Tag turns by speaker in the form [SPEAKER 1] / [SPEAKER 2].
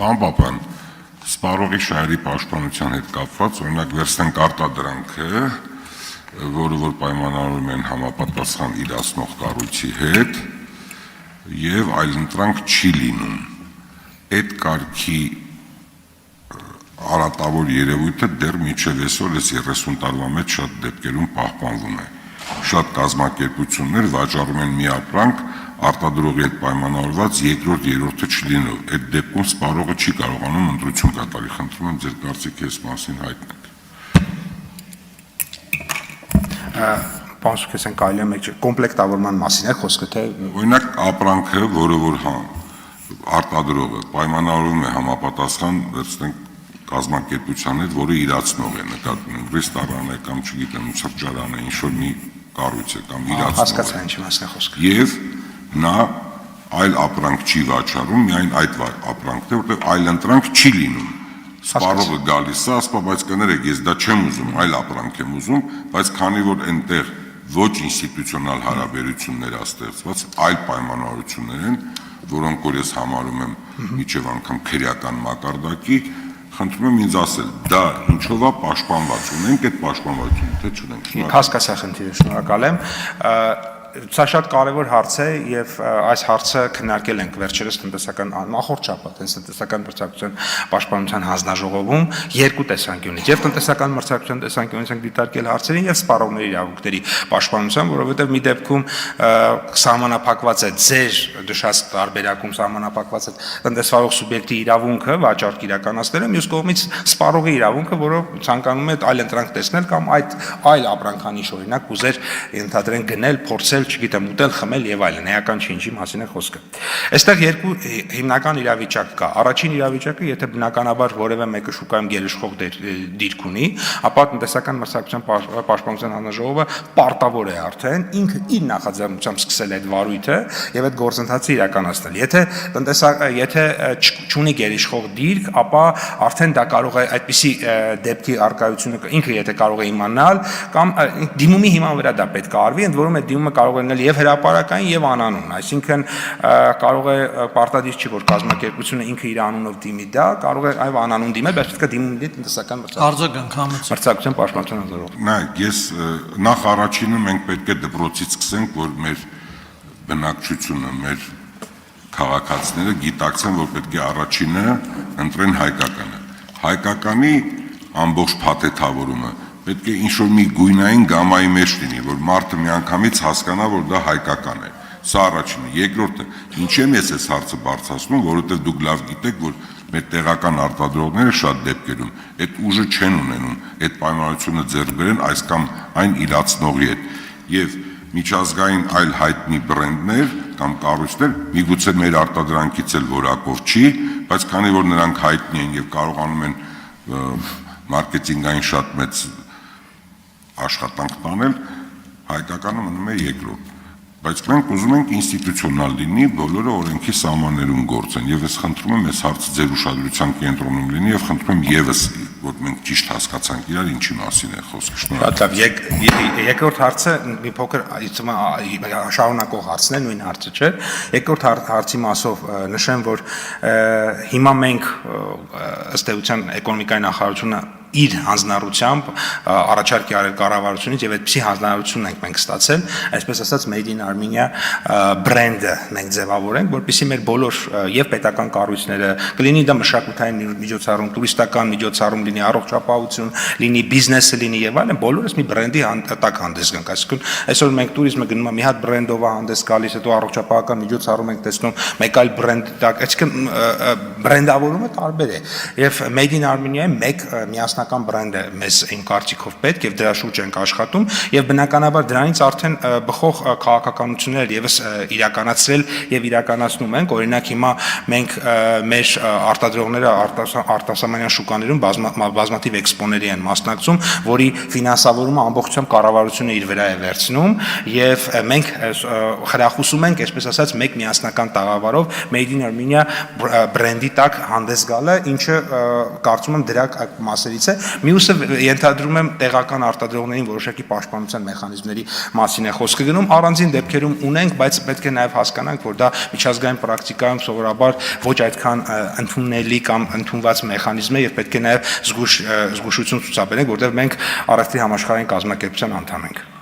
[SPEAKER 1] Պարոն Պապյան, սպառողի շահերի պաշտպանության հետ կապված օրինակ վերցնենք արտադրանքը, որը որ պայմանավորում են համապատասխան իրացնող կառույցի հետ եւ այլընտրանք չի լինում։ Այդ կարգի արատավոր երևույթը դեռ մինչև այսօր այս 30 տարվա մեջ շատ դեպքերում պահպանվում է։ Շատ կազմակերպություններ վաճառում են մի ապրանք արտադրողի հետ պայմանավորված երկրորդ, երրորդը չլինելով։ Այդ դեպքում սպառողը չի կարողանում ընտրություն կատարի։ Խնդրում եմ ձեր կարծիքը այս մասին հայտնեք։
[SPEAKER 2] Պարոն Սուքեսյան, կարելի է մեկ կոմպլեկտավորման մասին է խոսքը, թե
[SPEAKER 1] Օրինակ ապրանքը, որը որ արտադրողը պայմանավորում է համապատասխան վերցնենք կազմակերպության հետ, որը իրացնող է, նկատում ռեստորան է կամ չգիտեմ սրճարան է, ինչ-որ մի կառույց է կամ իրացնող է։
[SPEAKER 2] հասկացա ինչ մասն է խոսքը։
[SPEAKER 1] Եվ նա այլ ապրանք չի վաճառում, միայն այդ ապրանքն է, որտեղ այլ ընտրանք չի լինում։ Սպառողը գալիս է, ասում, բայց կներեք, ես դա չեմ ուզում, այլ ապրանք եմ ուզում, բայց քանի որ այնտեղ ոչ ինստիտուցիոնալ հարաբերություններ ա ստեղծված, այլ պայմանավորություններ են, որոնք որ ես համարում եմ միջև անգամ քրեական մակարդակի, խնդրում եմ ինձ ասել, դա ինչով է պաշտպանված, ունենք այդ պաշտպանվածությունը, թե չունենք։
[SPEAKER 2] Հասկացա խնդիրը, շնորհակալ եմ։ Սա շատ կարևոր հարց է եւ այս հարցը քննարկել ենք վերջերս տնտեսական նախորդ շաբաթ տնտեսական մրցակցության պաշտպանության հանձնաժողովում երկու տեսանկյունից եւ տնտեսական մրցակցության տեսանկյունից ենք դիտարկել հարցերին եւ սպառողների իրավունքների պաշտպանության, որովհետեւ մի դեպքում սահմանափակված է ձեր դժշաս տարբերակում սահմանափակված է տնտեսվարող սուբյեկտի իրավունքը վաճառք իրականացնելը, մյուս կողմից սպառողի իրավունքը, որը ցանկանում է այլ ընտրանք տեսնել կամ այլ ապրանքանիշ օրինակ ուզեր ընդհանրեն գնել, փորձել չգիտեմ, ուտել, խմել եւ այլն, էական չի ինչի մասին է խոսքը։ Այստեղ երկու հիմնական իրավիճակ կա։ Առաջին իրավիճակը, եթե բնականաբար որևէ մեկը շուկայում գերիշխող դիրք ունի, ապա տնտեսական մրցակցության պաշտպանության հանձնաժողովը պարտավոր է արդեն ինքը իր նախաձեռնությամբ սկսել այդ վարույթը եւ այդ գործընթացը իրականացնել։ Եթե չունի գերիշխող դիրք, ապա արդեն դա կարող է այդպիսի դեպքի արկայությունը ինքը եթե կարող է իմանալ կամ դիմումի հիման վրա դա պետք է արվի, ընդ որում այդ դիմումը կարող է լինել եւ հրապարակային եւ անանուն, այսինքն կարող է պարտադիր չի որ կազմակերպությունը ինքը իր անունով դիմի դա, կարող է այո անանուն դիմել, բայց պետք է դիմում լինի տնտեսական մրցակցության պաշտպանության հանձնաժողով։
[SPEAKER 1] Նայեք, ես նախ առաջինը մենք պետք է դպրոցից սկսենք, որ մեր բնակչությունը, մեր քաղաքացիները գիտակցեն, որ պետք է առաջինը ընտրեն հայկականը։ Հայկականի ամբողջ փաթեթավորումը պետք է ինչ-որ մի գույնային գամայի մեջ լինի, որ մարդը միանգամից հասկանա, որ դա հայկական է։ Սա առաջինը։ Երկրորդը, ինչ եմ ես այս հարցը բարձրացնում, որովհետև դուք լավ գիտեք, որ մեր տեղական արտադրողները շատ դեպքերում այդ ուժը չեն ունենում, այդ պայմանությունը ձեռք բերեն այս կամ այն իրացնողի հետ։ Եվ միջազգային այլ հայտնի բրենդներ կամ կառույցներ միգուցե մեր արտադրանքից էլ որակով չի, բայց քանի որ նրանք հայտնի են եւ կարողանում են մարքեթինգային շատ մեծ աշխատանք տանել, հայկականը մնում է երկրորդ։ Բայց մենք ուզում ենք ինստիտուցիոնալ լինի, բոլորը օրենքի սահմաններում գործեն, եւ ես խնդրում եմ այս հարցը ձեր ուշադրության կենտրոնում լինի եւ խնդրում եմ եւս որ մենք ճիշտ հասկացանք իրար ինչի մասին է խոսքը։
[SPEAKER 2] Շնորհակալ։ Երկրորդ հարցը մի փոքր շարունակող հարցն է, նույն հարցը չէ։ Երկրորդ հարցի մասով նշեմ, որ հիմա մենք ըստ էության էկոնոմիկայի նախարարությունը իր հանձնառությամբ առաջարկ է արել կառավարությունից եւ այդպիսի հանձնառություն ենք մենք ստացել, այսպես ասած Made in Armenia բրենդը մենք ձևավորենք, որպեսզի մեր բոլոր եւ պետական կառույցները կլինի դա մշակութային միջոցառում, տուրիստական միջոցառում լինի, առողջապահություն լինի, բիզնեսը լինի եւ այլն, բոլորս մի բրենդի տակ հանդես գանք, այսինքն այսօր մենք տուրիզմը գնում է մի հատ բրենդով հանդես գալիս, հետո առողջապահական միջոցառում ենք տեսնում, մեկ այլ բրենդ տակ, այսինքն բրենդավորումը տարբեր է եւ Made in Armenia-ի մեկ միասնական բրենդ է մեզ իմ կարծիքով պետք եւ դրա շուրջ ենք աշխատում եւ բնականաբար դրանից արդեն բխող քաղաքականություններ եւս իրականացրել եւ իրականացնում ենք, օրինակ հիմա մենք մեր արտադրողները արտասահմանյան շուկաներում բազմաթիվ էքսպոների են մասնակցում, որի ֆինանսավորումը ամբողջությամբ կառավարությունը իր վրա է վերցնում եւ մենք խրախուսում ենք, այսպես ասած, մեկ միասնական տաղավարով Made in Armenia բրենդի տակ հանդես գալը, ինչը կարծում եմ դրա մասերից է, մյուսը ենթադրում եմ տեղական արտադրողներին որոշակի պաշտպանության մեխանիզմների մասին է խոսքը գնում, առանձին դեպքերում ունենք, բայց պետք է նաև հասկանանք, որ դա միջազգային պրակտիկայում սովորաբար ոչ այդքան ընդունելի կամ ընդունված մեխանիզմ է եւ պետք է նաև զգուշություն ցուցաբերենք, որտեղ մենք առևտրի համաշխարհային կազմակերպության անդամ ենք։